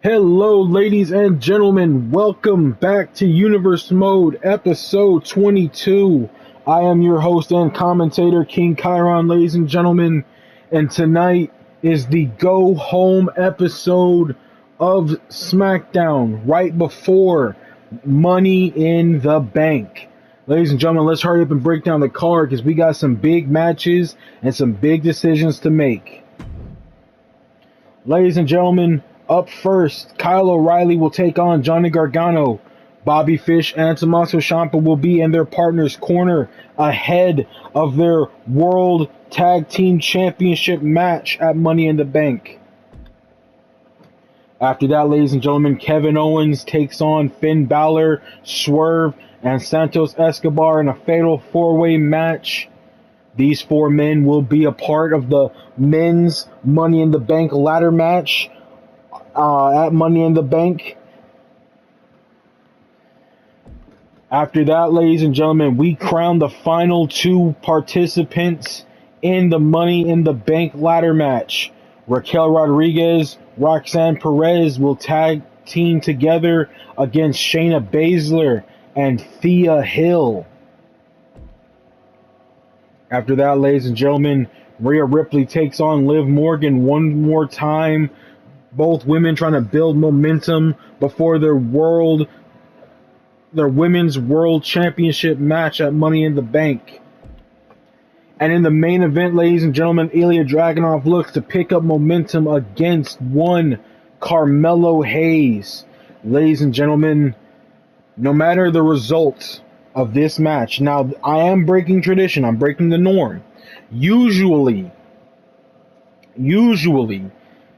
Hello, ladies and gentlemen. Welcome back to Universe Mode, episode 22. I am your host and commentator, King Chiron, ladies and gentlemen. And tonight is the go home episode of SmackDown, right before Money in the Bank. Ladies and gentlemen, let's hurry up and break down the card because we got some big matches and some big decisions to make. Ladies and gentlemen, up first, Kyle O'Reilly will take on Johnny Gargano. Bobby Fish and Tommaso Ciampa will be in their partner's corner ahead of their World Tag Team Championship match at Money in the Bank. After that, ladies and gentlemen, Kevin Owens takes on Finn Balor, Swerve, and Santos Escobar in a fatal four-way match. These four men will be a part of the men's Money in the Bank ladder match at Money in the Bank. After that, ladies and gentlemen, we crown the final two participants in the Money in the Bank ladder match. Raquel Rodriguez, Roxanne Perez will tag team together against Shayna Baszler and Thea Hill. After that, ladies and gentlemen, Rhea Ripley takes on Liv Morgan one more time. Both women trying to build momentum before their women's world championship match at Money in the Bank. And in the main event, ladies and gentlemen, Ilya Dragunov looks to pick up momentum against one Carmelo Hayes. Ladies and gentlemen, no matter the results of this match, now I am breaking tradition, I'm breaking the norm. Usually,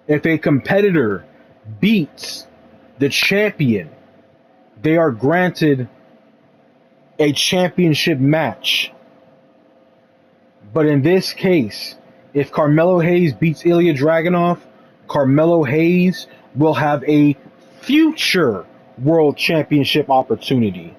if a competitor beats the champion, they are granted a championship match. But in this case, if Carmelo Hayes beats Ilya Dragunov, Carmelo Hayes will have a future world championship opportunity.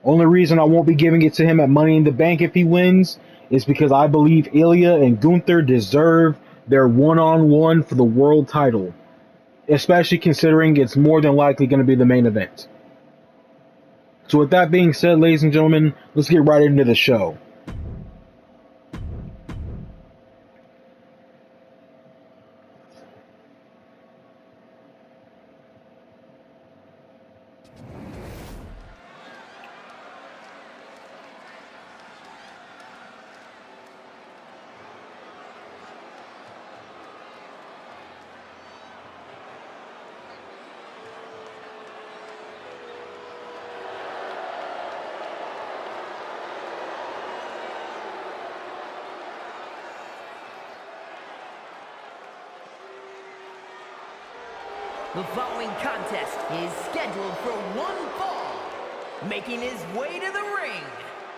Only reason I won't be giving it to him at Money in the Bank if he wins is because I believe Ilya and Gunther deserve their one-on-one for the world title, especially considering it's more than likely going to be the main event. So with that being said, ladies and gentlemen, let's get right into the show. The following contest is scheduled for one fall. Making his way to the ring,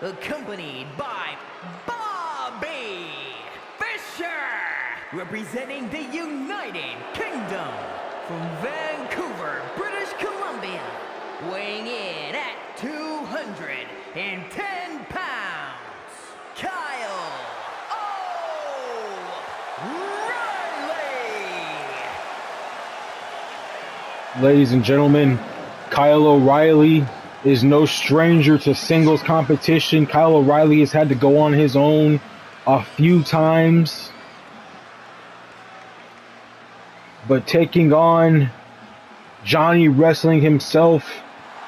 accompanied by Bobby Fischer, representing the United Kingdom from Vancouver, British Columbia, weighing in at 210 pounds, Kyle Ladies and gentlemen, Kyle O'Reilly is no stranger to singles competition. Kyle O'Reilly has had to go on his own a few times, but taking on Johnny Wrestling himself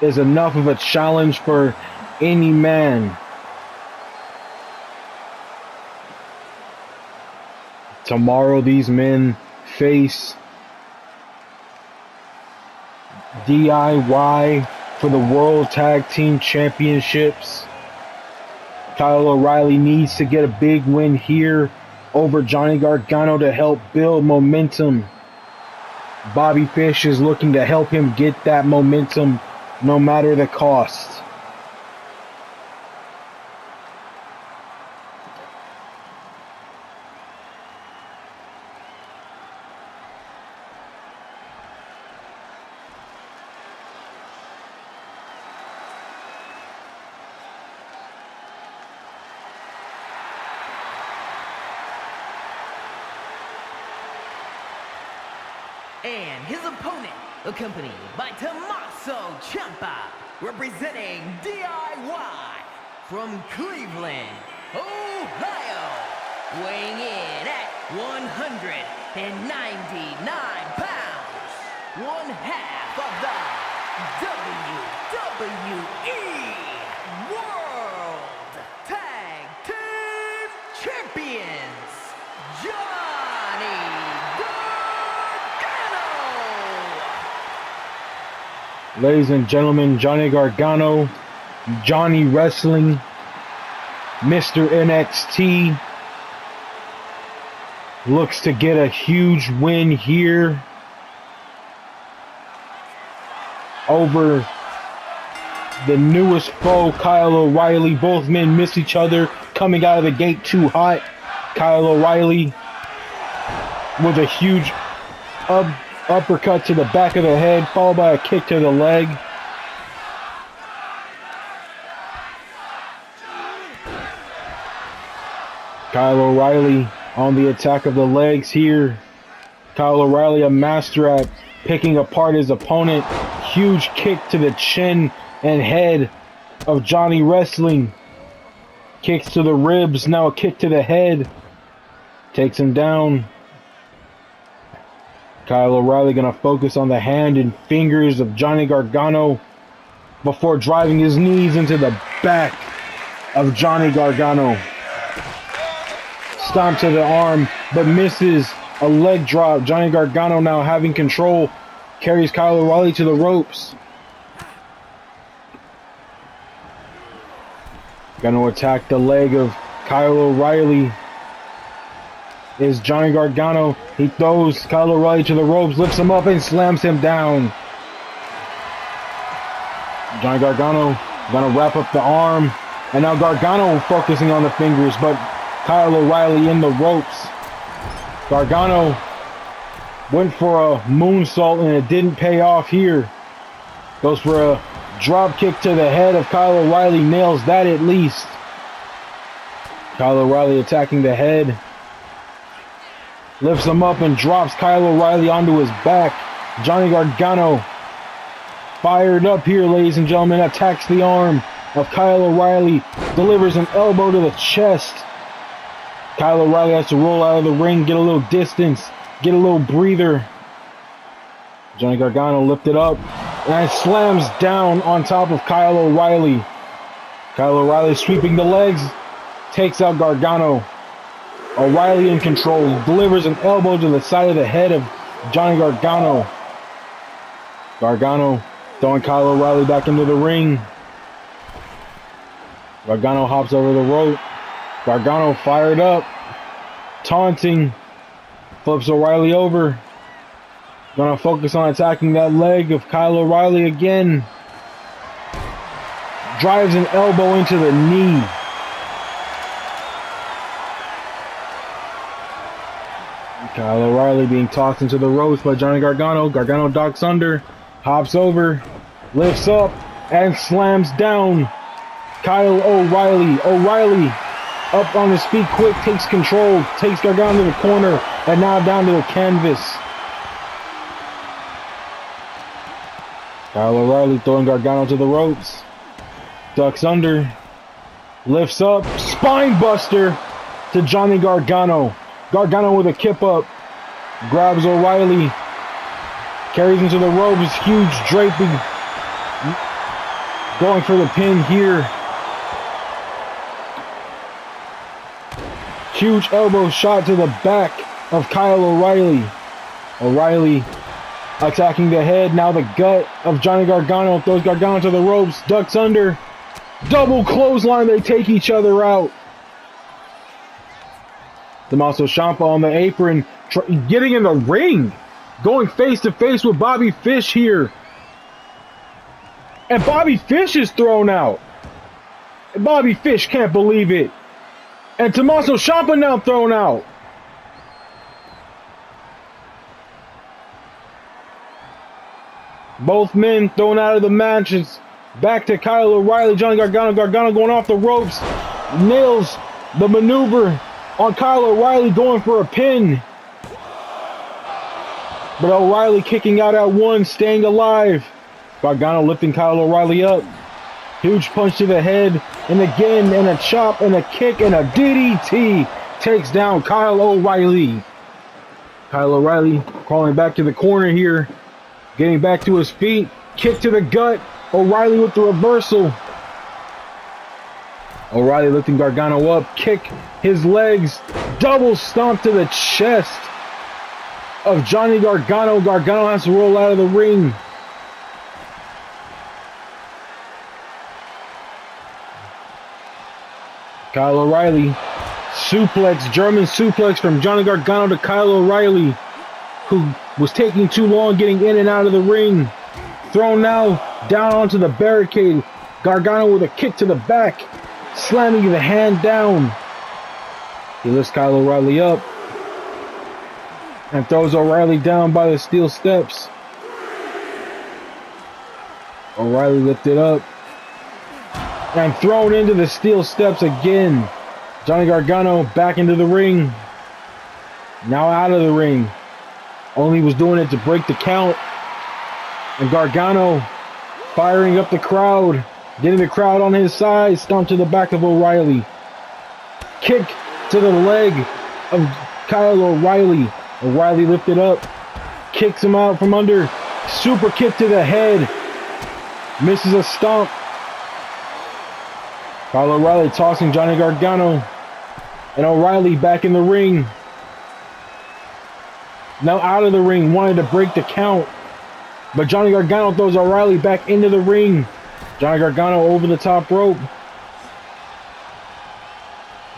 is enough of a challenge for any man. Tomorrow these men face DIY for the World Tag Team Championships. Kyle O'Reilly needs to get a big win here over Johnny Gargano to help build momentum. Bobby Fish is looking to help him get that momentum no matter the cost. And his opponent, accompanied by Tommaso Ciampa, representing DIY from Cleveland, Ohio, weighing in at 199 pounds, one half of the WWE World Tag Team Champions, Johnny Gargano. Ladies and gentlemen, Johnny Gargano, Johnny Wrestling, Mr. NXT, looks to get a huge win here over the newest foe, Kyle O'Reilly. Both men miss each other, coming out of the gate too hot. Kyle O'Reilly with a huge uppercut to the back of the head, followed by a kick to the leg. Kyle O'Reilly on the attack of the legs here. Kyle O'Reilly, a master at picking apart his opponent. Huge kick to the chin and head of Johnny Wrestling. Kicks to the ribs, now a kick to the head. Takes him down. Kyle O'Reilly gonna focus on the hand and fingers of Johnny Gargano before driving his knees into the back of Johnny Gargano. Stomp to the arm, but misses a leg drop. Johnny Gargano now having control, carries Kyle O'Reilly to the ropes. Gonna attack the leg of Kyle O'Reilly. Is Johnny Gargano. He throws Kyle O'Reilly to the ropes, lifts him up and slams him down. Johnny Gargano gonna wrap up the arm, and now Gargano focusing on the fingers, but Kyle O'Reilly in the ropes. Gargano went for a moonsault and it didn't pay off here. Goes for a drop kick to the head of Kyle O'Reilly, nails that at least. Kyle O'Reilly attacking the head. Lifts him up and drops Kyle O'Reilly onto his back. Johnny Gargano fired up here, ladies and gentlemen, attacks the arm of Kyle O'Reilly, delivers an elbow to the chest. Kyle O'Reilly has to roll out of the ring, get a little distance, get a little breather. Johnny Gargano lifted up and slams down on top of Kyle O'Reilly. Kyle O'Reilly sweeping the legs, takes out Gargano. O'Reilly in control, delivers an elbow to the side of the head of Johnny Gargano. Gargano throwing Kyle O'Reilly back into the ring. Gargano hops over the rope. Gargano fired up, taunting, flips O'Reilly over. Gonna focus on attacking that leg of Kyle O'Reilly again. Drives an elbow into the knee. Kyle O'Reilly being tossed into the ropes by Johnny Gargano. Gargano ducks under, hops over, lifts up, and slams down Kyle O'Reilly. O'Reilly up on his feet quick, takes control, takes Gargano to the corner, and now down to the canvas. Kyle O'Reilly throwing Gargano to the ropes. Ducks under, lifts up, spine buster to Johnny Gargano. Gargano with a kip up, grabs O'Reilly, carries him to the ropes, huge draping, going for the pin here. Huge elbow shot to the back of Kyle O'Reilly. O'Reilly attacking the head, now the gut of Johnny Gargano, throws Gargano to the ropes, ducks under, double clothesline, they take each other out. Tommaso Ciampa on the apron, getting in the ring, going face to face with Bobby Fish here. And Bobby Fish is thrown out. And Bobby Fish can't believe it. And Tommaso Ciampa now thrown out. Both men thrown out of the matches. Back to Kyle O'Reilly, Johnny Gargano. Gargano going off the ropes. Nails the maneuver on Kyle O'Reilly, going for a pin. But O'Reilly kicking out at one, staying alive. Gargano lifting Kyle O'Reilly up. Huge punch to the head, and again, and a chop, and a kick, and a DDT takes down Kyle O'Reilly. Kyle O'Reilly crawling back to the corner here, getting back to his feet, kick to the gut, O'Reilly with the reversal. O'Reilly lifting Gargano up, kick his legs, double stomp to the chest of Johnny Gargano. Gargano has to roll out of the ring. Kyle O'Reilly, suplex, German suplex from Johnny Gargano to Kyle O'Reilly, who was taking too long getting in and out of the ring. Thrown now down onto the barricade. Gargano with a kick to the back, slamming the hand down. He lifts Kyle O'Reilly up and throws O'Reilly down by the steel steps. O'Reilly lifted up and thrown into the steel steps again. Johnny Gargano back into the ring. Now out of the ring. Only was doing it to break the count. And Gargano firing up the crowd. Getting the crowd on his side. Stomp to the back of O'Reilly. Kick to the leg of Kyle O'Reilly. O'Reilly lifted up. Kicks him out from under. Super kick to the head. Misses a stomp. Kyle O'Reilly tossing Johnny Gargano. And O'Reilly back in the ring. Now out of the ring, wanted to break the count. But Johnny Gargano throws O'Reilly back into the ring. Johnny Gargano over the top rope.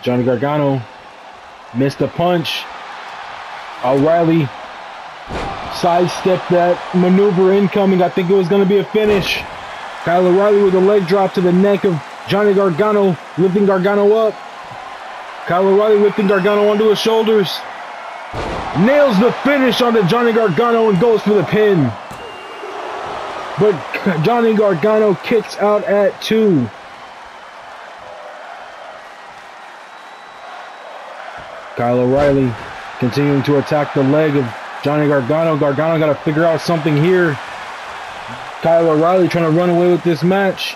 Johnny Gargano missed a punch. O'Reilly sidestepped that maneuver incoming. I think it was going to be a finish. Kyle O'Reilly with a leg drop to the neck of Johnny Gargano, lifting Gargano up. Kyle O'Reilly lifting Gargano onto his shoulders. Nails the finish onto Johnny Gargano and goes for the pin. But Johnny Gargano kicks out at 2. Kyle O'Reilly continuing to attack the leg of Johnny Gargano. Gargano got to figure out something here. Kyle O'Reilly trying to run away with this match.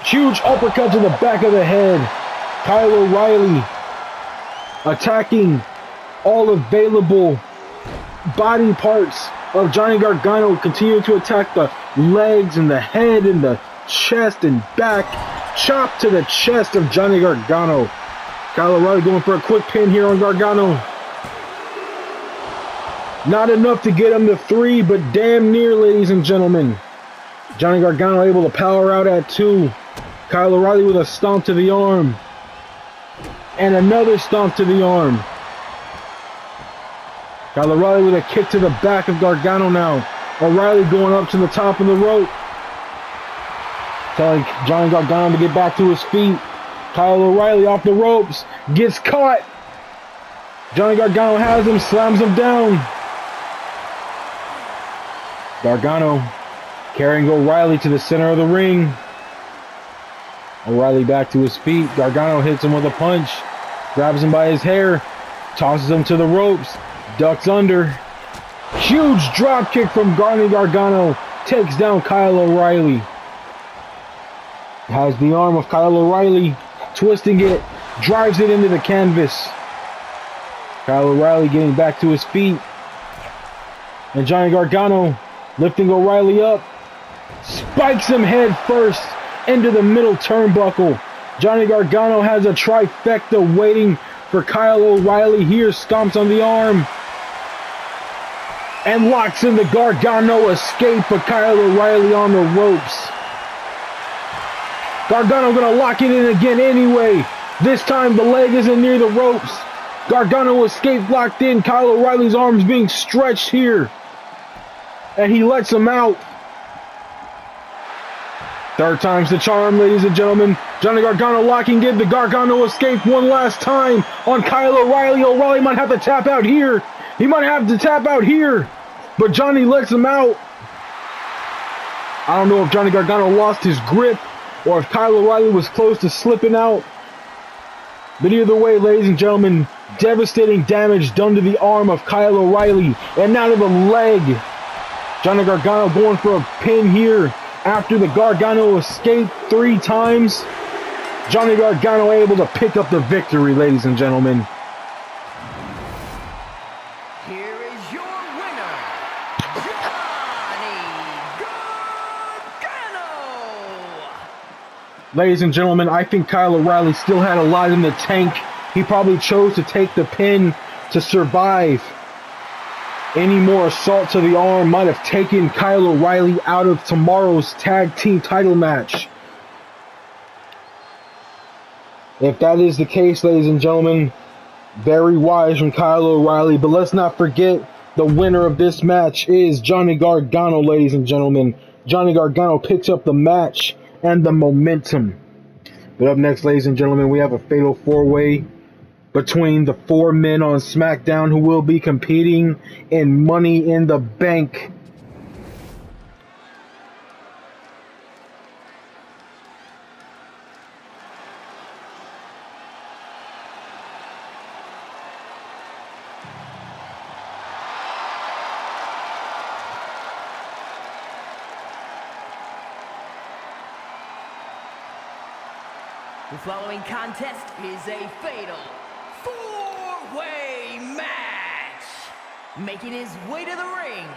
Huge uppercut to the back of the head. Kyle O'Reilly attacking all available body parts of Johnny Gargano, continuing to attack the legs and the head and the chest and back. Chop to the chest of Johnny Gargano. Kyle O'Reilly going for a quick pin here on Gargano. Not enough to get him to 3, but damn near, ladies and gentlemen. Johnny Gargano able to power out at 2. Kyle O'Reilly with a stomp to the arm. And another stomp to the arm. Kyle O'Reilly with a kick to the back of Gargano now. O'Reilly going up to the top of the rope. Telling Johnny Gargano to get back to his feet. Kyle O'Reilly off the ropes. Gets caught. Johnny Gargano has him. Slams him down. Gargano carrying O'Reilly to the center of the ring. O'Reilly back to his feet. Gargano hits him with a punch. Grabs him by his hair. Tosses him to the ropes. Ducks under. Huge drop kick from Johnny Gargano. Takes down Kyle O'Reilly. Has the arm of Kyle O'Reilly. Twisting it. Drives it into the canvas. Kyle O'Reilly getting back to his feet. And Johnny Gargano lifting O'Reilly up. Spikes him head first into the middle turnbuckle. Johnny Gargano has a trifecta waiting for Kyle O'Reilly here. Stomps on the arm. And locks in the Gargano escape for Kyle O'Reilly on the ropes. Gargano gonna lock it in again anyway. This time the leg isn't near the ropes. Gargano escape locked in. Kyle O'Reilly's arms being stretched here. And he lets him out. Third time's the charm, ladies and gentlemen. Johnny Gargano locking in. The Gargano escape one last time on Kyle O'Reilly. O'Reilly might have to tap out here. He might have to tap out here. But Johnny lets him out. I don't know if Johnny Gargano lost his grip or if Kyle O'Reilly was close to slipping out. But either way, ladies and gentlemen, Devastating damage done to the arm of Kyle O'Reilly, and now to the leg. Johnny Gargano going for a pin here after the Gargano escaped 3 times. Johnny Gargano able to pick up the victory, ladies and gentlemen. Here is your winner, Johnny Gargano. Ladies and gentlemen, I think Kyle O'Reilly still had a lot in the tank. He probably chose to take the pin to survive. Any more assault to the arm might have taken Kyle O'Reilly out of tomorrow's tag team title match. If that is the case, ladies and gentlemen, very wise from Kyle O'Reilly. But let's not forget, the winner of this match is Johnny Gargano, ladies and gentlemen. Johnny Gargano picks up the match and the momentum. But up next, ladies and gentlemen, we have a fatal 4-way between the 4 men on SmackDown who will be competing in Money in the Bank. The following contest is a fatal 4-way match. Making his way to the ring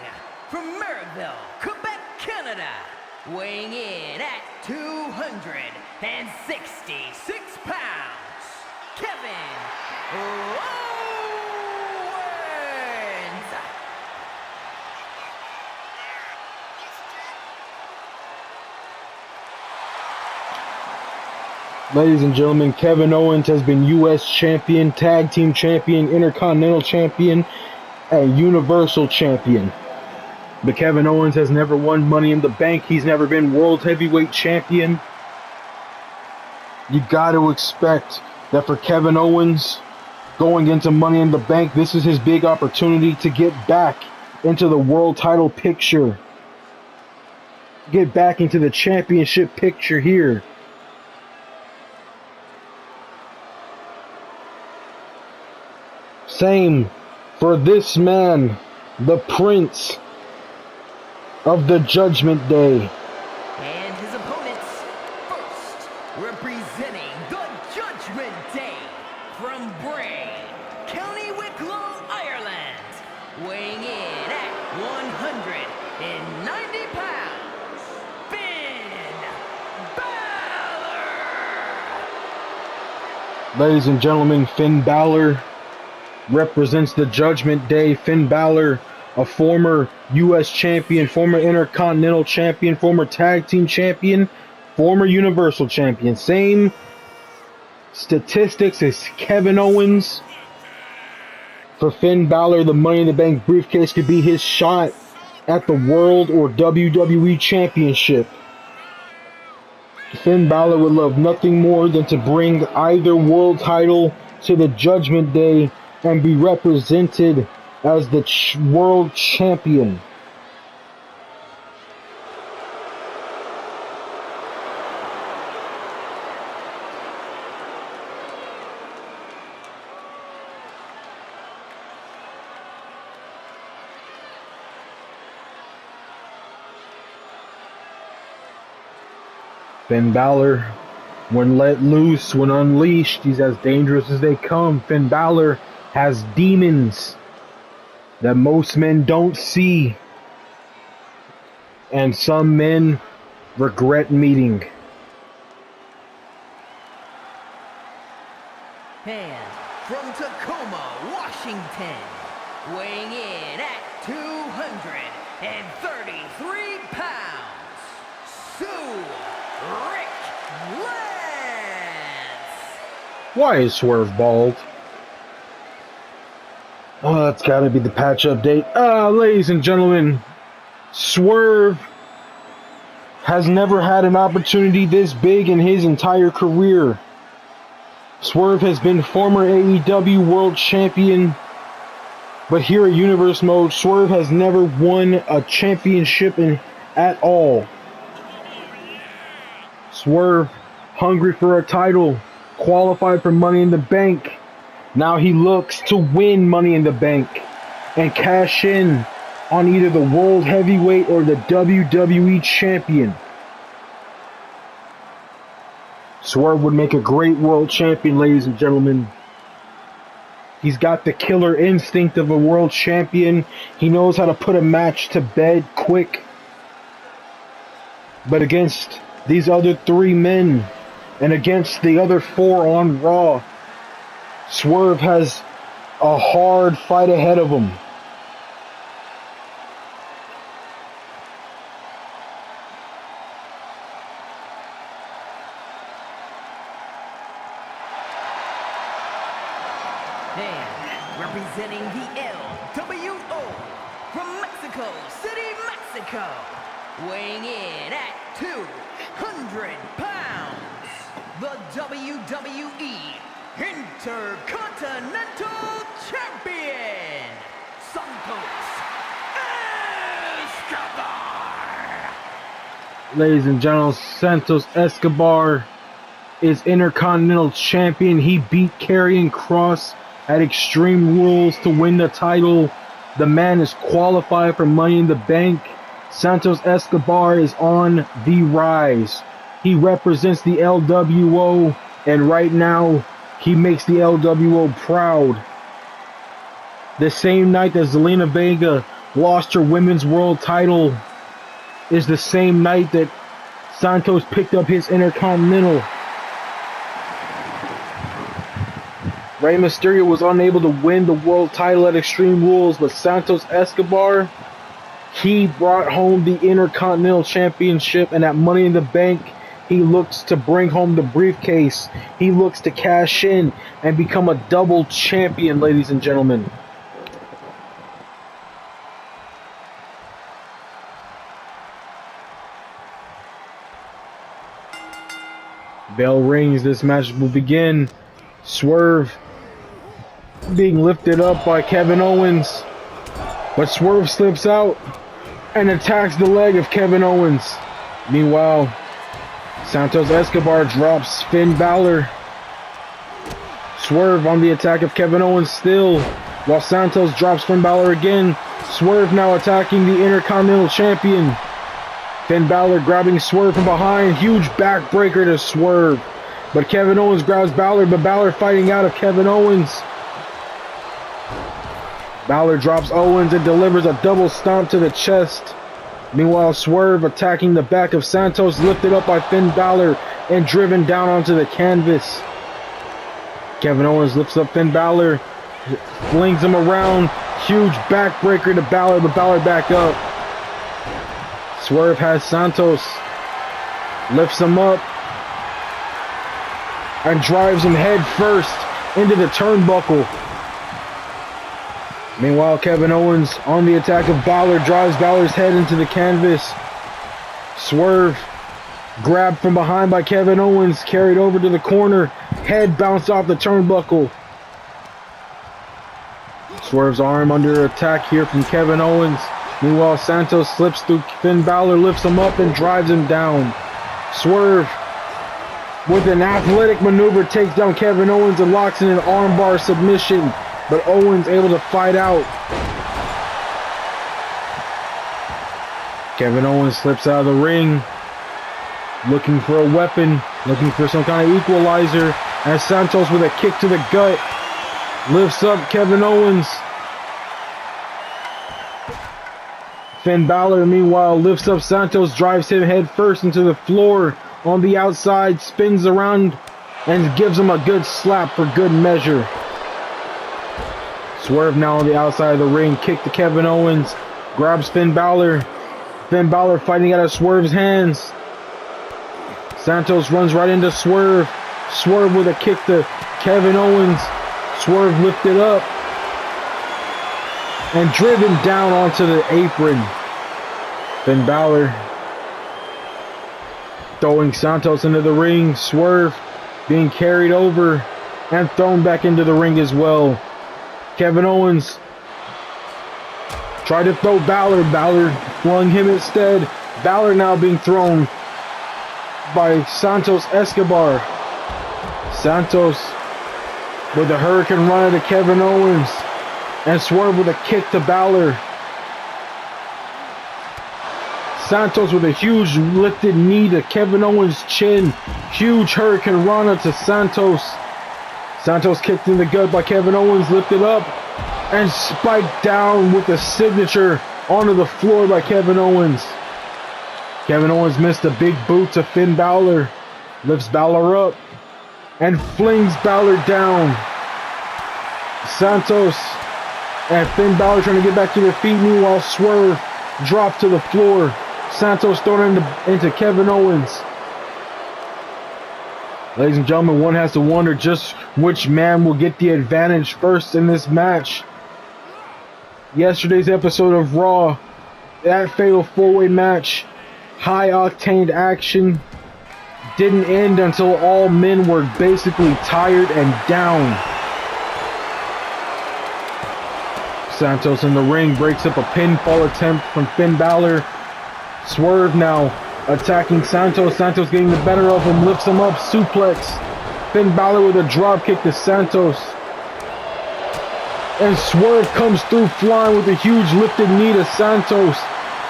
from Merrickville, Quebec, Canada, weighing in at 266 pounds, Kevin Owens. Ladies and gentlemen, Kevin Owens has been U.S. Champion, Tag Team Champion, Intercontinental Champion, and Universal Champion. But Kevin Owens has never won Money in the Bank. He's never been World Heavyweight Champion. You got to expect that for Kevin Owens, going into Money in the Bank, this is his big opportunity to get back into the world title picture. Get back into the championship picture here. Same for this man, the Prince of the Judgment Day. And his opponents, first, representing the Judgment Day, from Bray, County Wicklow, Ireland, weighing in at 190 pounds, Finn Balor. Ladies and gentlemen, Finn Balor represents the Judgment Day. Finn Balor, a former U.S. Champion, former Intercontinental Champion, former Tag Team Champion, former Universal Champion. Same statistics as Kevin Owens. For Finn Balor, the Money in the Bank briefcase could be his shot at the World or WWE Championship. Finn Balor would love nothing more than to bring either world title to the Judgment Day and be represented as the world champion. Finn Balor, when let loose, when unleashed, he's as dangerous as they come. Finn Balor has demons that most men don't see, and some men regret meeting. And from Tacoma, Washington, weighing in at 233 pounds, Sue Rick Lance. Why is Swerve bald? Oh, that's gotta be the patch update. Ladies and gentlemen, Swerve has never had an opportunity this big in his entire career. Swerve has been former AEW World Champion, but here at Universe Mode, Swerve has never won a championship at all. Swerve, hungry for a title, qualified for Money in the Bank, Now he looks to win Money in the Bank and cash in on either the World Heavyweight or the WWE Champion. Swerve would make a great world champion, ladies and gentlemen. He's got the killer instinct of a world champion. He knows how to put a match to bed quick. But against these other 3 men and against the other 4 on Raw, Swerve has a hard fight ahead of him. And representing the LWO from Mexico City, Mexico, weighing in at 200 pounds, the WWE Intercontinental Champion, Santos Escobar. Ladies and gentlemen, Santos Escobar is Intercontinental Champion. He beat Karrion Kross at Extreme Rules to win the title. The man is qualified for Money in the Bank. Santos Escobar is on the rise. He represents the LWO, and right now, he makes the LWO proud. The same night that Zelina Vega lost her women's world title is the same night that Santos picked up his Intercontinental. Rey Mysterio was unable to win the world title at Extreme Rules, but Santos Escobar, he brought home the Intercontinental Championship, and at Money in the Bank, he looks to bring home the briefcase. He looks to cash in and become a double champion, ladies and gentlemen. Bell rings, this match will begin. Swerve being lifted up by Kevin Owens, but Swerve slips out and attacks the leg of Kevin Owens. Meanwhile, Santos Escobar drops Finn Balor. Swerve on the attack of Kevin Owens still, while Santos drops Finn Balor again. Swerve now attacking the Intercontinental Champion. Finn Balor grabbing Swerve from behind. Huge backbreaker to Swerve. But Kevin Owens grabs Balor, but Balor fighting out of Kevin Owens. Balor drops Owens and delivers a double stomp to the chest. Meanwhile, Swerve attacking the back of Santos, lifted up by Finn Balor and driven down onto the canvas. Kevin Owens lifts up Finn Balor, flings him around. Huge backbreaker to Balor, but Balor back up. Swerve has Santos, lifts him up, and drives him head first into the turnbuckle. Meanwhile, Kevin Owens on the attack of Balor drives Balor's head into the canvas. Swerve grabbed from behind by Kevin Owens, carried over to the corner, head bounced off the turnbuckle. Swerve's arm under attack here from Kevin Owens. Meanwhile, Santos slips through Finn Balor, lifts him up and drives him down. Swerve with an athletic maneuver takes down Kevin Owens and locks in an armbar submission, but Owens able to fight out. Kevin Owens slips out of the ring, looking for a weapon, looking for some kind of equalizer, and Santos with a kick to the gut lifts up Kevin Owens. Finn Balor, meanwhile, lifts up Santos, drives him head first into the floor on the outside, spins around, and gives him a good slap for good measure. Swerve now on the outside of the ring, kick to Kevin Owens, grabs Finn Balor. Finn Balor fighting out of Swerve's hands. Santos runs right into Swerve. Swerve with a kick to Kevin Owens. Swerve lifted up and driven down onto the apron. Finn Balor throwing Santos into the ring. Swerve being carried over and thrown back into the ring as well. Kevin Owens tried to throw Balor. Balor flung him instead. Balor now being thrown by Santos Escobar. Santos with the Hurricane Rana to Kevin Owens. And Swerve with a kick to Balor. Santos with a huge lifted knee to Kevin Owens' chin. Huge Hurricane Rana to Santos. Santos kicked in the gut by Kevin Owens, lifted up and spiked down with a signature onto the floor by Kevin Owens. Kevin Owens missed a big boot to Finn Balor. Lifts Balor up and flings Balor down. Santos and Finn Balor trying to get back to their feet. Meanwhile, Swerve dropped to the floor. Santos thrown into Kevin Owens. Ladies and gentlemen, one has to wonder just which man will get the advantage first in this match. Yesterday's episode of Raw, that fatal four-way match, high-octane action, didn't end until all men were basically tired and down. Santos in the ring breaks up a pinfall attempt from Finn Balor. Swerve now attacking Santos. Santos getting the better of him, lifts him up, suplex. Finn Balor with a drop kick to Santos. And Swerve comes through flying with a huge lifted knee to Santos.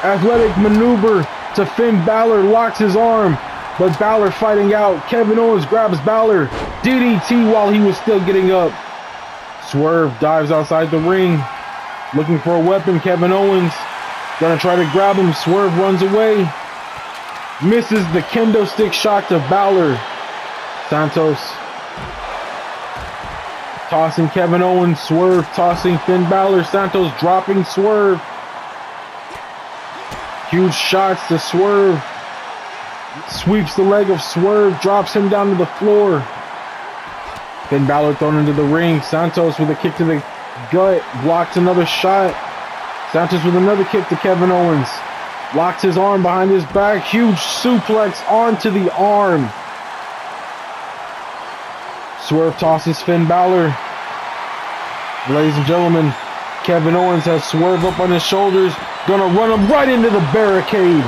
Athletic maneuver to Finn Balor, locks his arm, but Balor fighting out. Kevin Owens grabs Balor, DDT while he was still getting up. Swerve dives outside the ring, looking for a weapon. Kevin Owens gonna try to grab him. Swerve runs away, misses the kendo stick shot to Balor. Santos tossing Kevin Owens. Swerve tossing Finn Balor. Santos dropping Swerve. Huge shots to Swerve. Sweeps the leg of Swerve, drops him down to the floor. Finn Balor thrown into the ring. Santos with a kick to the gut, blocks another shot. Santos with another kick to Kevin Owens. Locks his arm behind his back. Huge suplex onto the arm. Swerve tosses Finn Balor. Ladies and gentlemen, Kevin Owens has Swerve up on his shoulders. Gonna run him right into the barricade.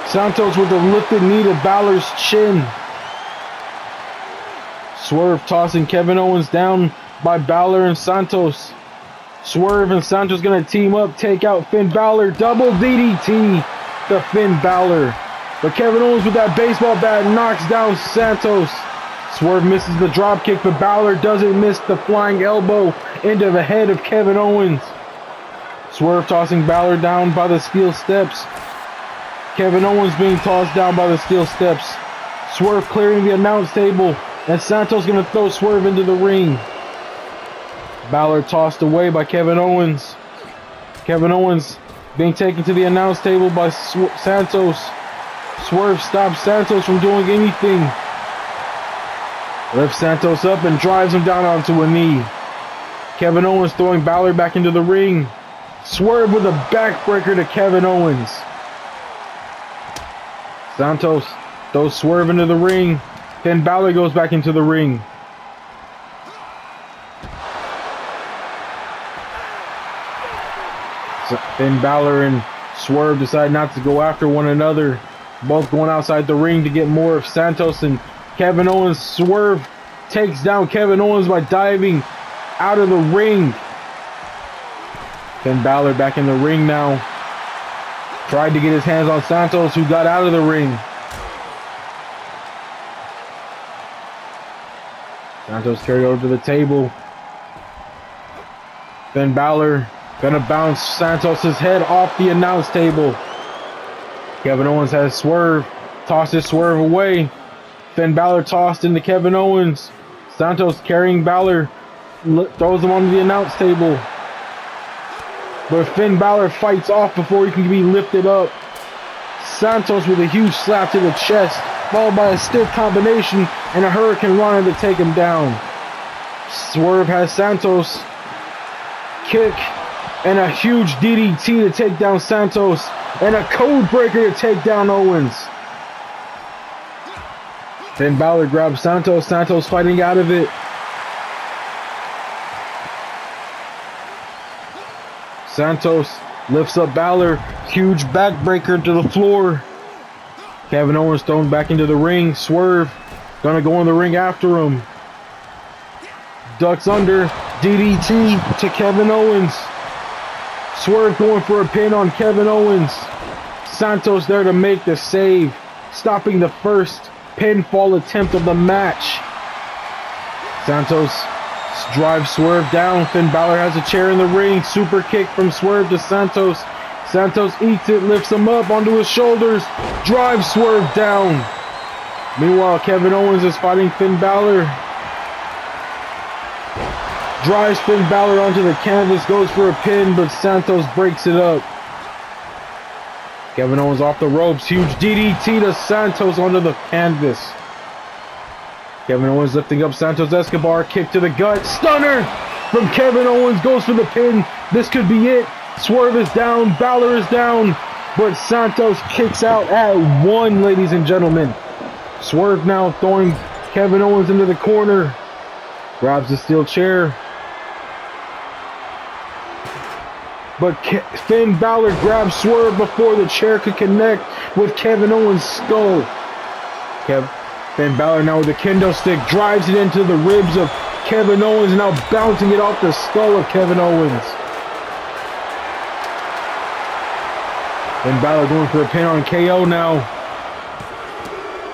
Santos with a lifted knee to Balor's chin. Swerve tossing Kevin Owens down by Balor and Santos. Swerve and Santos gonna team up, take out Finn Balor. Double DDT to Finn Balor. But Kevin Owens with that baseball bat knocks down Santos. Swerve misses the drop kick, but Balor doesn't miss the flying elbow into the head of Kevin Owens. Swerve tossing Balor down by the steel steps. Kevin Owens being tossed down by the steel steps. Swerve clearing the announce table, and Santos gonna throw Swerve into the ring. Balor tossed away by Kevin Owens. Kevin Owens being taken to the announce table by Santos. Swerve stops Santos from doing anything. Lifts Santos up and drives him down onto a knee. Kevin Owens throwing Balor back into the ring. Swerve with a backbreaker to Kevin Owens. Santos throws Swerve into the ring. Then Balor goes back into the ring. Finn Balor and Swerve decide not to go after one another. Both going outside the ring to get more of Santos and Kevin Owens. Swerve takes down Kevin Owens by diving out of the ring. Finn Balor back in the ring now. Tried to get his hands on Santos, who got out of the ring. Santos carried over to the table. Finn Balor gonna bounce Santos' head off the announce table. Kevin Owens has Swerve, tosses Swerve away. Finn Balor tossed into Kevin Owens. Santos carrying Balor, throws him onto the announce table. But Finn Balor fights off before he can be lifted up. Santos with a huge slap to the chest, followed by a stiff combination and a Hurricane Rana to take him down. Swerve has Santos kick and a huge DDT to take down Santos and a code breaker to take down Owens. Finn Balor grabs Santos. Santos fighting out of it. Santos lifts up Balor. Huge backbreaker to the floor. Kevin Owens thrown back into the ring. Swerve gonna go in the ring after him. Ducks under. DDT to Kevin Owens. Swerve going for a pin on Kevin Owens. Santos there to make the save, stopping the first pinfall attempt of the match. Santos drives Swerve down. Finn Balor has a chair in the ring. Super kick from Swerve to Santos. Santos eats it, lifts him up onto his shoulders, drives Swerve down. Meanwhile, Kevin Owens is fighting Finn Balor. Drives Finn Balor onto the canvas, goes for a pin, but Santos breaks it up. Kevin Owens off the ropes, huge DDT to Santos onto the canvas. Kevin Owens lifting up Santos Escobar, kick to the gut, stunner from Kevin Owens, goes for the pin. This could be it. Swerve is down, Balor is down, but Santos kicks out at 1, ladies and gentlemen. Swerve now throwing Kevin Owens into the corner, grabs the steel chair. But Finn Balor grabs Swerve before the chair could connect with Kevin Owens' skull. Finn Balor now with the kendo stick drives it into the ribs of Kevin Owens, now bouncing it off the skull of Kevin Owens. Finn Balor going for a pin on KO now.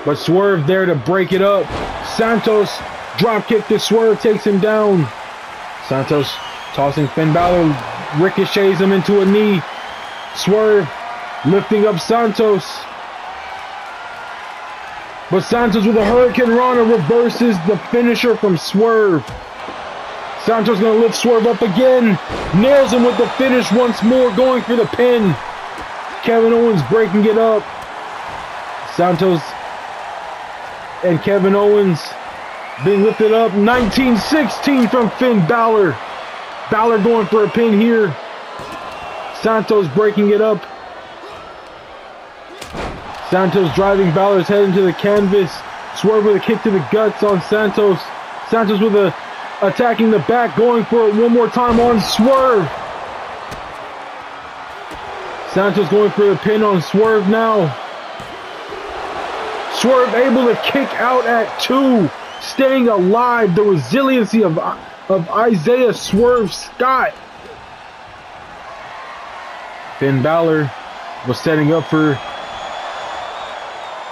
But Swerve there to break it up. Santos drop kick to Swerve, takes him down. Santos tossing Finn Balor, ricochets him into a knee. Swerve lifting up Santos. But Santos with a Hurricane Rana reverses the finisher from Swerve. Santos gonna lift Swerve up again. Nails him with the finish once more, going for the pin. Kevin Owens breaking it up. Santos and Kevin Owens being lifted up. 1916 from Finn Balor. Balor going for a pin here. Santos breaking it up. Santos driving Balor's head into the canvas. Swerve with a kick to the guts on Santos. Santos with a attacking the back, going for it one more time on Swerve. Santos going for the pin on Swerve now. Swerve able to kick out at 2, staying alive. The resiliency of Isaiah Swerve Scott. Finn Balor was setting up for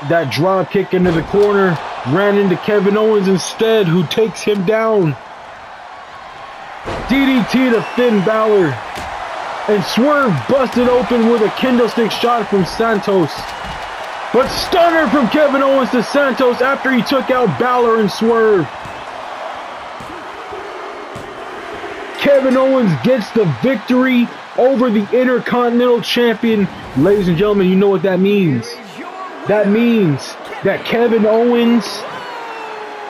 that drop kick into the corner. Ran into Kevin Owens instead, who takes him down. DDT to Finn Balor. And Swerve busted open with a kendo stick shot from Santos. But stunner from Kevin Owens to Santos after he took out Balor and Swerve. Kevin Owens gets the victory over the Intercontinental Champion. Ladies and gentlemen, you know what that means. That means that Kevin Owens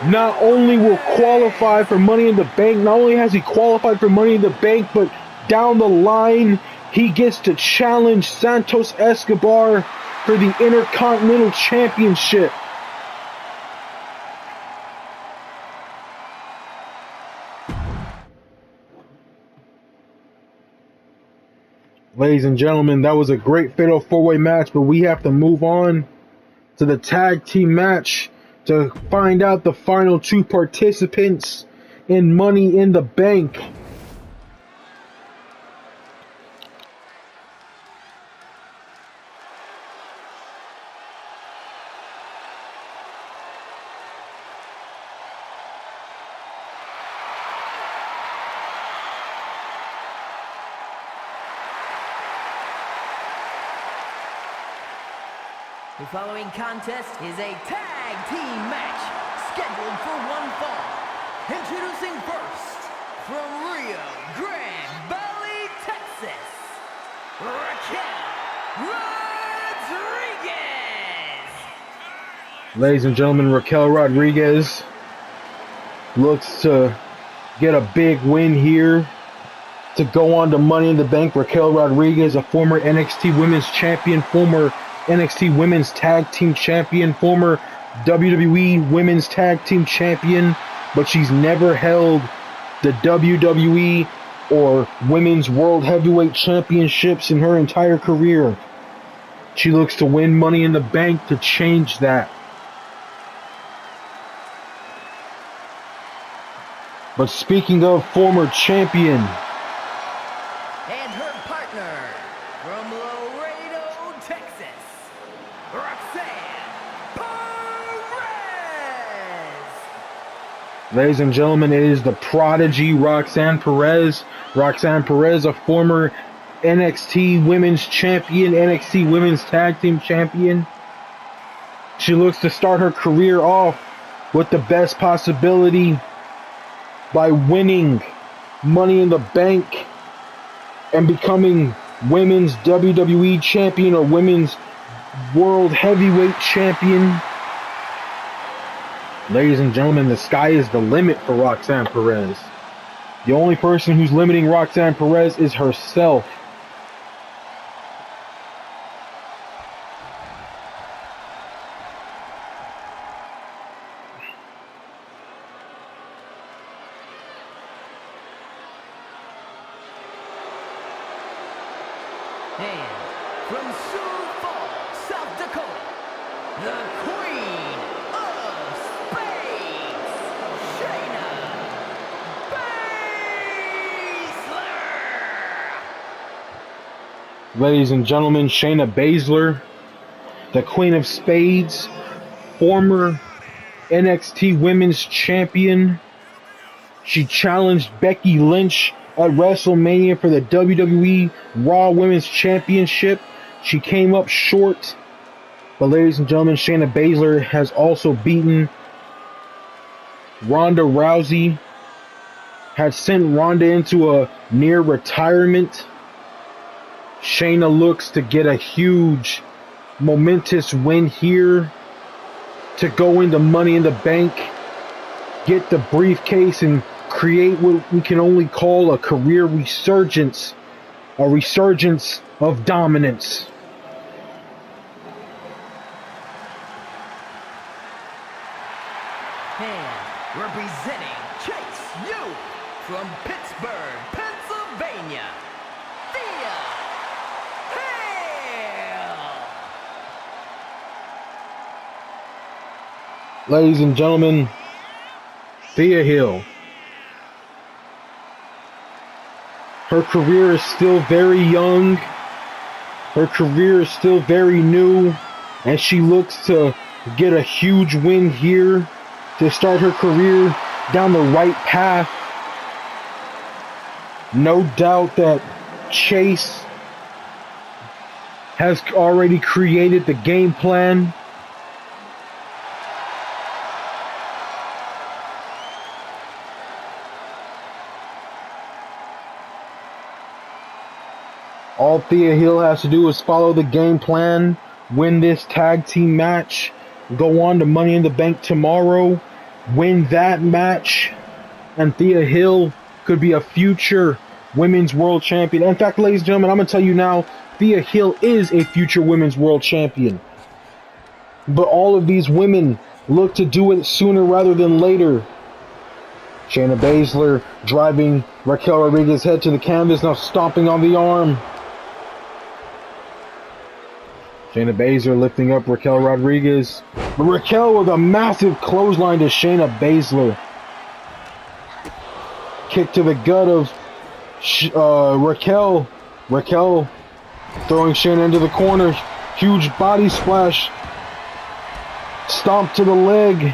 not only will qualify for Money in the Bank, not only has he qualified for Money in the Bank, but down the line, he gets to challenge Santos Escobar for the Intercontinental Championship. Ladies and gentlemen, that was a great fatal 4-way match, but we have to move on to the tag team match to find out the final 2 participants in Money in the Bank. The following contest is a tag team match scheduled for 1 fall. Introducing first, from Rio Grande Valley, Texas, Raquel Rodriguez. Ladies and gentlemen, Raquel Rodriguez looks to get a big win here to go on to Money in the Bank. Raquel Rodriguez, a former NXT Women's Champion, former NXT Women's Tag Team Champion, former WWE Women's Tag Team Champion, but she's never held the WWE or Women's World Heavyweight Championships in her entire career. She looks to win Money in the Bank to change that. But speaking of former champion, And her partner from Laredo, Texas, Roxanne Perez. ladies and gentlemen, it is the prodigy Roxanne Perez. Roxanne Perez, a former NXT Women's Champion, NXT Women's Tag Team Champion. She looks to start her career off with the best possibility by winning Money in the Bank and becoming Women's WWE Champion or Women's World Heavyweight Champion. Ladies and gentlemen, the sky is the limit for Roxanne Perez. The only person who's limiting Roxanne Perez is herself. And from Sioux Falls, South Dakota, the Queen of Spades, Shayna Baszler. Ladies and gentlemen, Shayna Baszler, the Queen of Spades, former NXT Women's Champion. She challenged Becky Lynch at WrestleMania for the WWE Raw Women's Championship. She came up short. But ladies and gentlemen, Shayna Baszler has also beaten Ronda Rousey, had sent Ronda into a near retirement. Shayna looks to get a huge, momentous win here to go into Money in the Bank, get the briefcase, and create what we can only call a career resurgence, a resurgence of dominance. And representing Chase U from Pittsburgh, Pennsylvania, Thea Hale. Ladies and gentlemen, Thea Hill. Her career is still very young. Her career is still very new. And she looks to get a huge win here to start her career down the right path. No doubt that Chase has already created the game plan. All Thea Hill has to do is follow the game plan, win this tag team match, go on to Money in the Bank tomorrow, win that match, and Thea Hill could be a future Women's World Champion. In fact, ladies and gentlemen, I'm going to tell you now, Thea Hill is a future Women's World Champion. But all of these women look to do it sooner rather than later. Shayna Baszler driving Raquel Rodriguez's head to the canvas, now stomping on the arm. Shayna Baszler lifting up Raquel Rodriguez. Raquel with a massive clothesline to Shayna Baszler. Kick to the gut of Raquel. Raquel throwing Shayna into the corner. Huge body splash. Stomp to the leg.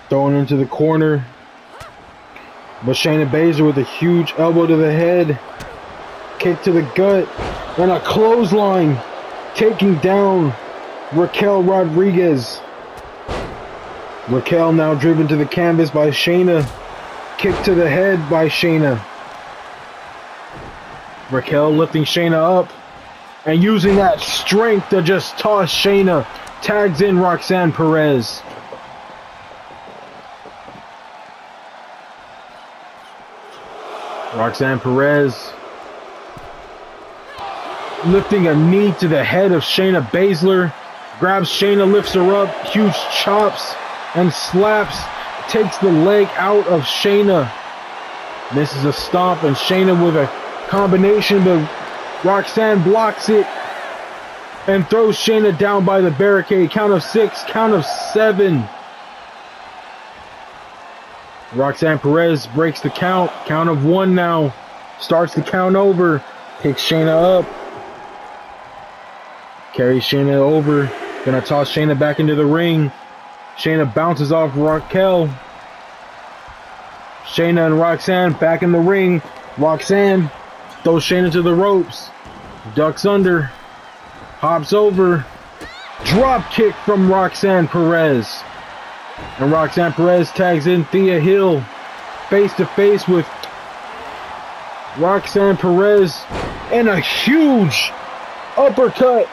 Thrown into the corner. But Shayna Baszler with a huge elbow to the head, kick to the gut, and a clothesline, taking down Raquel Rodriguez. Raquel now driven to the canvas by Shayna, kick to the head by Shayna. Raquel lifting Shayna up and using that strength to just toss Shayna, tags in Roxanne Perez. Roxanne Perez lifting a knee to the head of Shayna Baszler, grabs Shayna, lifts her up, huge chops and slaps, takes the leg out of Shayna. Misses a stomp, and Shayna with a combination, but Roxanne blocks it. and throws Shayna down by the barricade. Count of 6, count of 7. Roxanne Perez breaks the count. Count of 1 now. Starts the count over. Picks Shayna up. Carries Shayna over. Gonna toss Shayna back into the ring. Shayna bounces off Raquel. Shayna and Roxanne back in the ring. Roxanne throws Shayna to the ropes. Ducks under. Hops over. Drop kick from Roxanne Perez. And Roxanne Perez tags in Thea Hill. Face to face with Roxanne Perez. And a huge uppercut.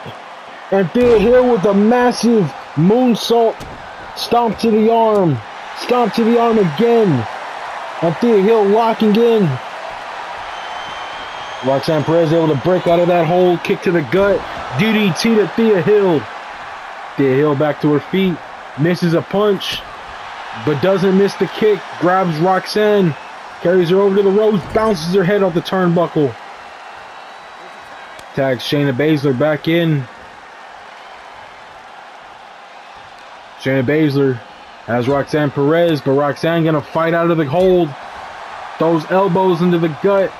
And Thea Hill with a massive moonsault. Stomp to the arm. Stomp to the arm again. And Thea Hill locking in. Roxanne Perez able to break out of that hold. Kick to the gut. DDT to Thea Hill. Thea Hill back to her feet. Misses a punch. But doesn't miss the kick. Grabs Roxanne. Carries her over to the ropes. Bounces her head off the turnbuckle. Tags Shayna Baszler back in. Shayna Baszler has Roxanne Perez, but Roxanne gonna fight out of the hold. Throws elbows into the gut.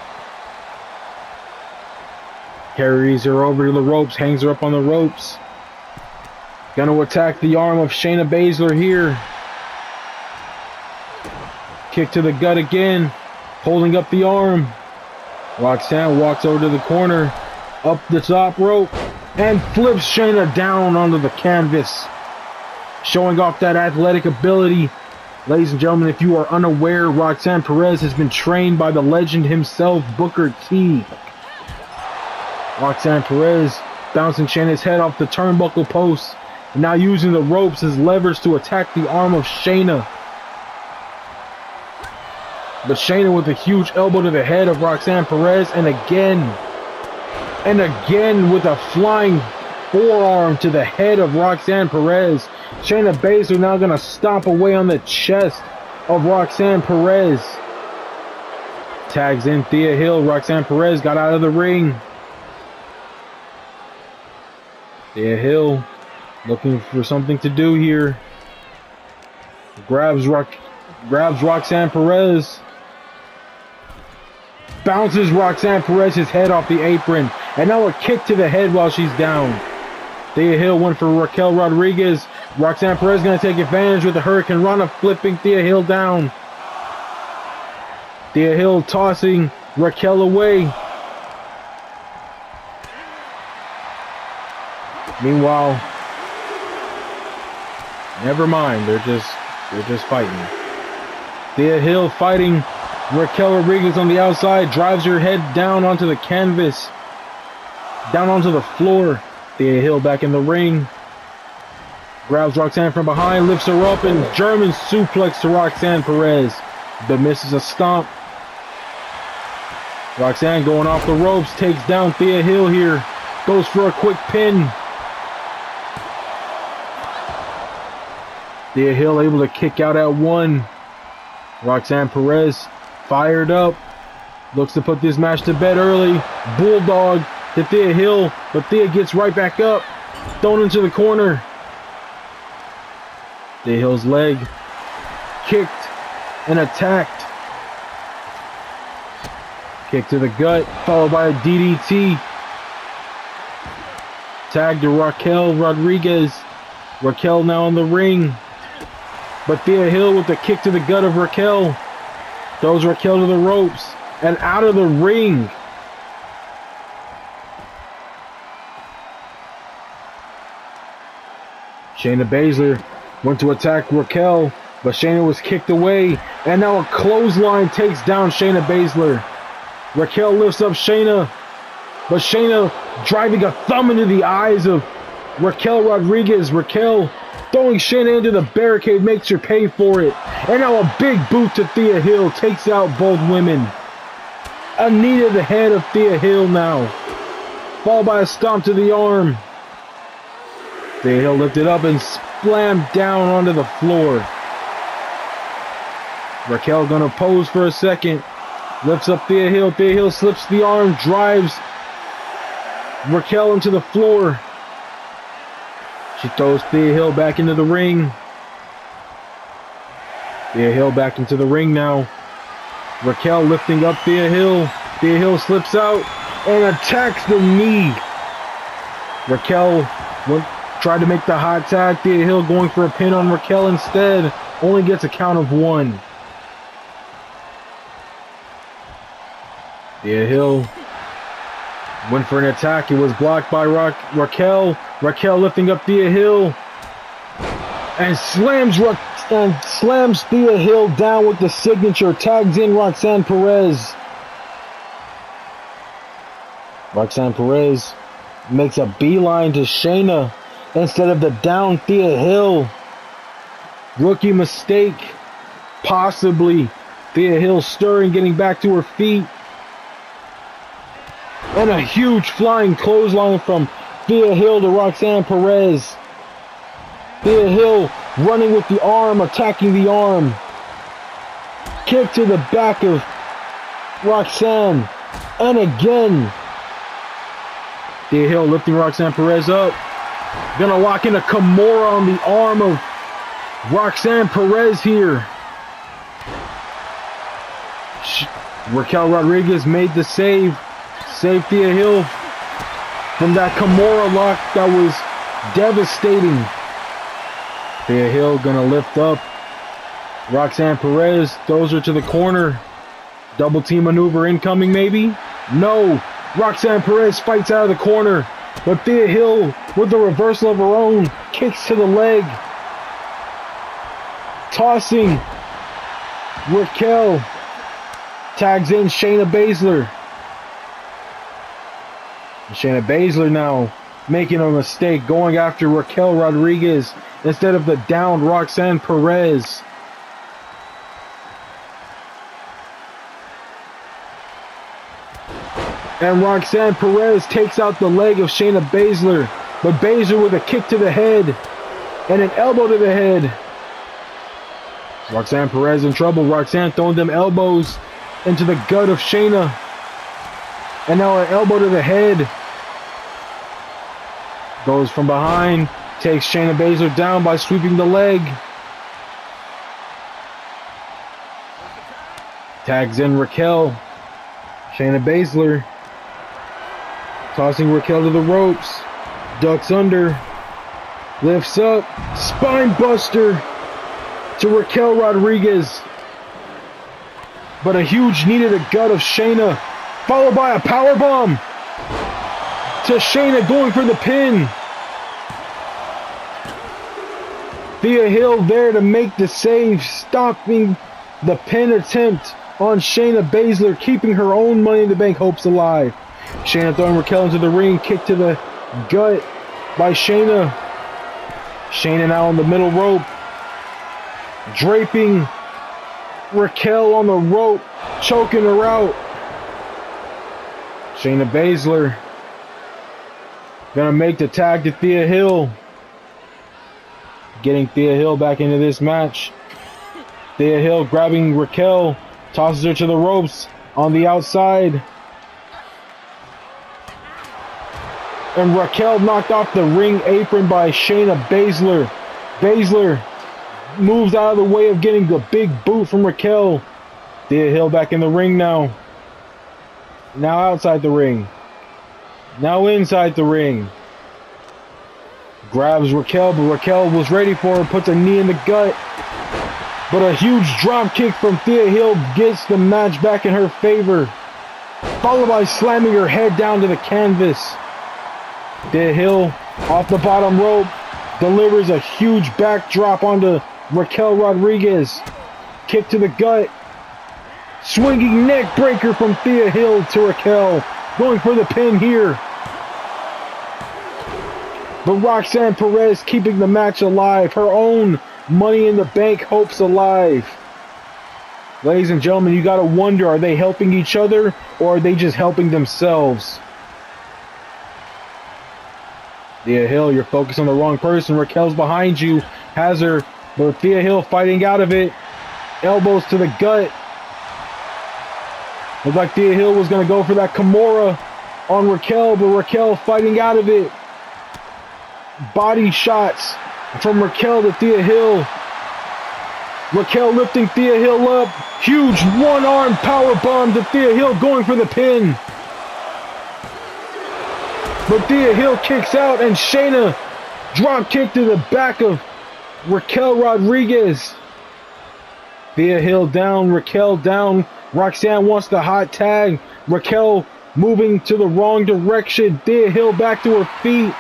Carries her over to the ropes, hangs her up on the ropes. Gonna attack the arm of Shayna Baszler here. Kick to the gut again, holding up the arm. Roxanne walks over to the corner, up the top rope, and flips Shayna down onto the canvas. Showing off that athletic ability. Ladies and gentlemen, if you are unaware, Roxanne Perez has been trained by the legend himself, Booker T. Roxanne Perez bouncing Shayna's head off the turnbuckle post. And now using the ropes as levers to attack the arm of Shayna. But Shayna with a huge elbow to the head of Roxanne Perez. And again with a flying forearm to the head of Roxanne Perez. Shayna Baszler now going to stomp away on the chest of Roxanne Perez. Tags in Thea Hill. Roxanne Perez got out of the ring. Thea Hill looking for something to do here. Grabs Roxanne Perez. Bounces Roxanne Perez's head off the apron. And now a kick to the head while she's down. Thea Hill went for Raquel Rodriguez. Roxanne Perez going to take advantage with the Hurricane Rana, flipping Thea Hill down. Thea Hill tossing Raquel away. Meanwhile, never mind, they're just fighting. Thea Hill fighting Raquel Rodriguez on the outside, drives her head down onto the canvas, down onto the floor. Thea Hill back in the ring. Grabs Roxanne from behind, lifts her up, and German suplex to Roxanne Perez. But misses a stomp. Roxanne going off the ropes, takes down Thea Hill here. Goes for a quick pin. Thea Hill able to kick out at 1. Roxanne Perez fired up. Looks to put this match to bed early. Bulldog to Thea Hill, but Thea gets right back up. Thrown into the corner. Thea Hill's leg kicked and attacked. Kick to the gut, followed by a DDT. Tag to Raquel Rodriguez. Raquel now in the ring. But Thea Hill with the kick to the gut of Raquel. Throws Raquel to the ropes and out of the ring. Shayna Baszler went to attack Raquel, but Shayna was kicked away. And now a clothesline takes down Shayna Baszler. Raquel lifts up Shayna, but Shayna driving a thumb into the eyes of Raquel Rodriguez. Raquel throwing Shayna into the barricade, makes her pay for it. And now a big boot to Thea Hill takes out both women. A knee to the head of Thea Hill now, followed by a stomp to the arm. Thea Hill lifted up and slammed down onto the floor. Raquel gonna pose for a second. Lifts up Thea Hill. Thea Hill slips the arm, drives Raquel into the floor. She throws Thea Hill back into the ring. Thea Hill back into the ring now. Raquel lifting up Thea Hill. Thea Hill slips out and attacks the knee. Raquel tried to make the hot tag. Thea Hill going for a pin on Raquel instead. Only gets a count of 1. Thea Hill went for an attack. It was blocked by Raquel. Raquel lifting up Thea Hill and slams Thea Hill down with the signature. Tags in Roxanne Perez. Roxanne Perez makes a beeline to Shayna instead of the down Thea Hill. Rookie mistake. Possibly. Thea Hill stirring, getting back to her feet. And a huge flying clothesline from Thea Hill to Roxanne Perez. Thea Hill running with the arm, attacking the arm. Kick to the back of Roxanne. And again. Thea Hill lifting Roxanne Perez up. Gonna lock in a Kimura on the arm of Roxanne Perez here. Raquel Rodriguez made the save. Saved Thea Hill from that Kimura lock that was devastating. Thea Hill gonna lift up Roxanne Perez. Throws her to the corner. Double team maneuver incoming maybe? No. Roxanne Perez fights out of the corner. But Thea Hill, with the reversal of her own, kicks to the leg. Tossing Raquel. Tags in Shayna Baszler. Shayna Baszler now making a mistake, going after Raquel Rodriguez instead of the downed Roxanne Perez. And Roxanne Perez takes out the leg of Shayna Baszler. But Baszler with a kick to the head and an elbow to the head. Roxanne Perez in trouble. Roxanne throwing them elbows into the gut of Shayna. And now an elbow to the head. Goes from behind. Takes Shayna Baszler down by sweeping the leg. Tags in Raquel. Shayna Baszler. Tossing Raquel to the ropes. Ducks under. Lifts up. Spine buster to Raquel Rodriguez. But a huge knee to the gut of Shayna. Followed by a powerbomb to Shayna going for the pin. Thea Hill there to make the save, stopping the pin attempt on Shayna Baszler, keeping her own Money in the Bank hopes alive. Shayna throwing Raquel into the ring, kick to the gut by Shayna. Shayna now on the middle rope, draping Raquel on the rope, choking her out. Shayna Baszler gonna make the tag to Thea Hill. Getting Thea Hill back into this match. Thea Hill grabbing Raquel, tosses her to the ropes on the outside. And Raquel knocked off the ring apron by Shayna Baszler. Baszler moves out of the way of getting the big boot from Raquel. Thea Hill back in the ring now. Now outside the ring. Now inside the ring. Grabs Raquel, but Raquel was ready for her. Puts a knee in the gut. But a huge drop kick from Thea Hill gets the match back in her favor. Followed by slamming her head down to the canvas. Thea Hill off the bottom rope. Delivers a huge backdrop onto Raquel Rodriguez. Kick to the gut. Swinging neck breaker from Thea Hill to Raquel. Going for the pin here. But Roxanne Perez keeping the match alive. Her own Money in the Bank hopes alive. Ladies and gentlemen, you gotta wonder, are they helping each other or are they just helping themselves? Thea Hill, you're focused on the wrong person. Raquel's behind you. Has her, but Thea Hill fighting out of it. Elbows to the gut. Looked like Thea Hill was going to go for that Kimura on Raquel, but Raquel fighting out of it. body shots from Raquel to Thea Hill. Raquel lifting Thea Hill up. Huge one-arm power bomb to Thea Hill, going for the pin. But Thea Hill kicks out, and Shayna drop kick to the back of Raquel Rodriguez. Thea Hill down, Raquel down. Roxanne wants the hot tag. Raquel moving to the wrong direction. Thea Hill back to her feet.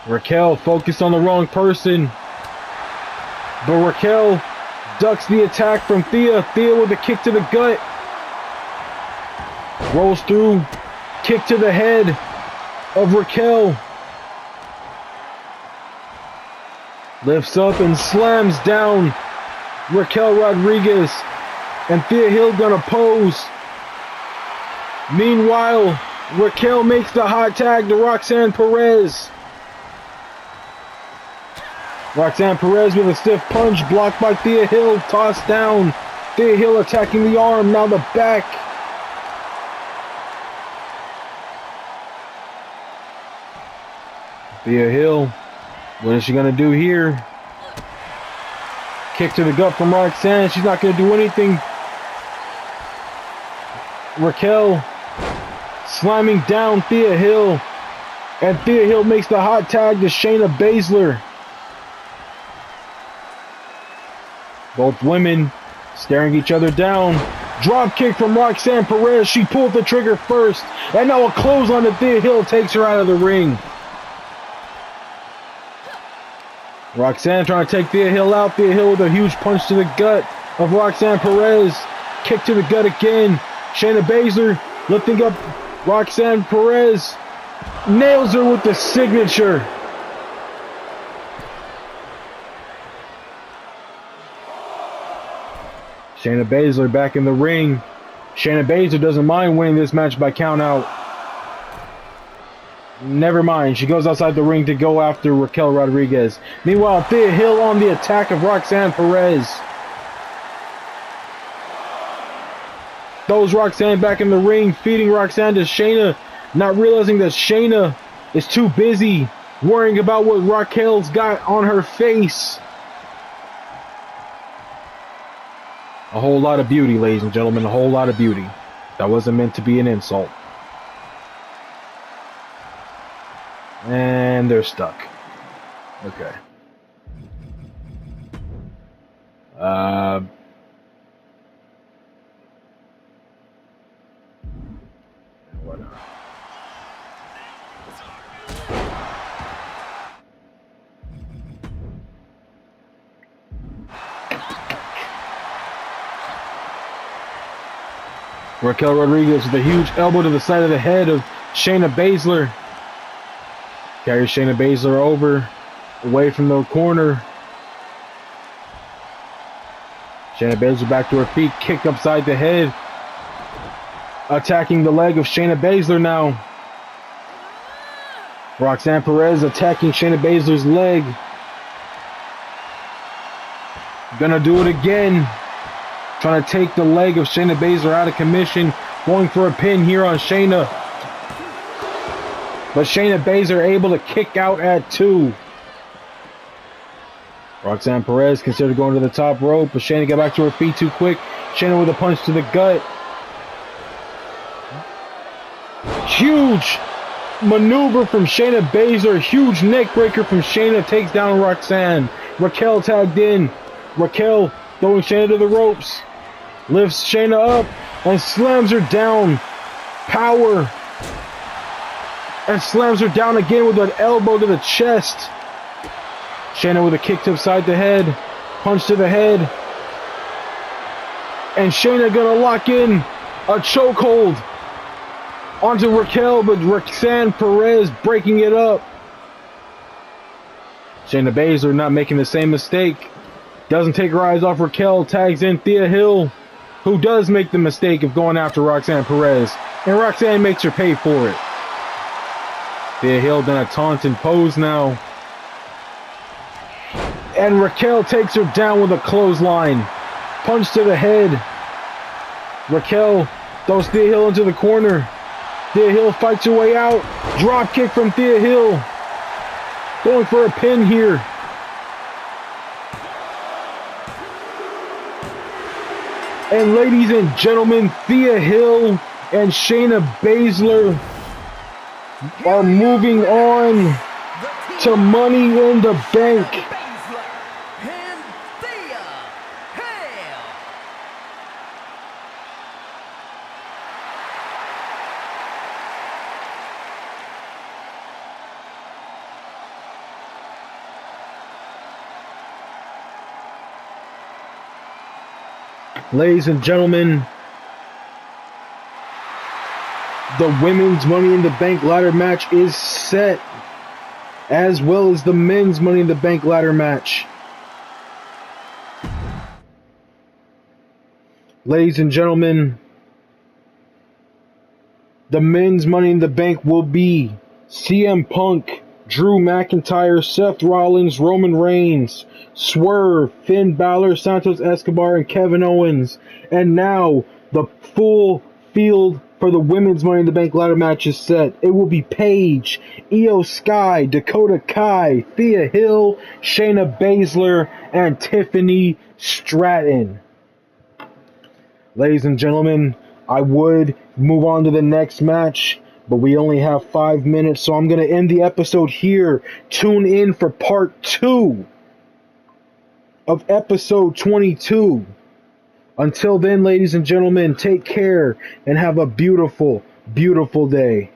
Raquel focused on the wrong person. But Raquel ducks the attack from Thea. Thea with a kick to the gut. Rolls through. Kick to the head of Raquel. Lifts up and slams down Raquel Rodriguez. And Thea Hill gonna pose. Meanwhile, Raquel makes the hot tag to Roxanne Perez. Roxanne Perez with a stiff punch, blocked by Thea Hill, tossed down. Thea Hill attacking the arm, now the back. Thea Hill, what is she gonna do here? Kick to the gut from Roxanne, she's not gonna do anything. Raquel slamming down Thea Hill, and Thea Hill makes the hot tag to Shayna Baszler. Both women staring each other down. Drop kick from Roxanne Perez. She pulled the trigger first. And now a clothesline to Thea Hill takes her out of the ring. Roxanne trying to take Thea Hill out. Thea Hill with a huge punch to the gut of Roxanne Perez. Kick to the gut again. Shayna Baszler lifting up Roxanne Perez. Nails her with the signature. Shayna Baszler back in the ring. Shayna Baszler doesn't mind winning this match by count out. Never mind, she goes outside the ring to go after Raquel Rodriguez. Meanwhile, Thea Hill on the attack of Roxanne Perez. Throws Roxanne back in the ring, feeding Roxanne to Shayna, not realizing that Shayna is too busy worrying about what Raquel's got on her face. A whole lot of beauty, ladies and gentlemen, a whole lot of beauty. That wasn't meant to be an insult. And they're stuck. Okay. What? Raquel Rodriguez with a huge elbow to the side of the head of Shayna Baszler. Carries Shayna Baszler over, away from the corner. Shayna Baszler back to her feet, kick upside the head. Attacking the leg of Shayna Baszler now. Roxanne Perez attacking Shayna Baszler's leg. Gonna do it again. Trying to take the leg of Shayna Baszler out of commission. Going for a pin here on Shayna. But Shayna Baszler able to kick out at 2. Roxanne Perez considered going to the top rope, but Shayna got back to her feet too quick. Shayna with a punch to the gut. Huge maneuver from Shayna Baszler. Huge neck breaker from Shayna. Takes down Roxanne. Raquel tagged in. Raquel throwing Shayna to the ropes. Lifts Shayna up and slams her down. Power. And slams her down again with an elbow to the chest. Shayna with a kick to upside the head. Punch to the head. And Shayna gonna lock in a chokehold onto Raquel, but Roxanne Perez breaking it up. Shayna Baszler not making the same mistake. Doesn't take her eyes off Raquel. Tags in Thea Hill, who does make the mistake of going after Roxanne Perez. And Roxanne makes her pay for it. Thea Hill done a taunt and pose now. And Raquel takes her down with a clothesline. Punch to the head. Raquel Throws Thea Hill into the corner. Thea Hill fights her way out. Drop kick from Thea Hill. Going for a pin here. And ladies and gentlemen, Thea Hill and Shayna Baszler are moving on to Money in the Bank. And Thea Hill. Ladies and gentlemen, the women's Money in the Bank ladder match is set, as well as the men's Money in the Bank ladder match. Ladies and gentlemen, the men's Money in the Bank will be CM Punk, Drew McIntyre, Seth Rollins, Roman Reigns, Swerve, Finn Balor, Santos Escobar, and Kevin Owens. And now the full field for the women's Money in the Bank ladder match is set. It will be Paige, Io Sky, Dakota Kai, Thea Hill, Shayna Baszler, and Tiffany Stratton. Ladies and gentlemen, I would move on to the next match, but we only have 5 minutes, so I'm going to end the episode here. Tune in for part 2 of episode 22. Until then, ladies and gentlemen, take care and have a beautiful, beautiful day.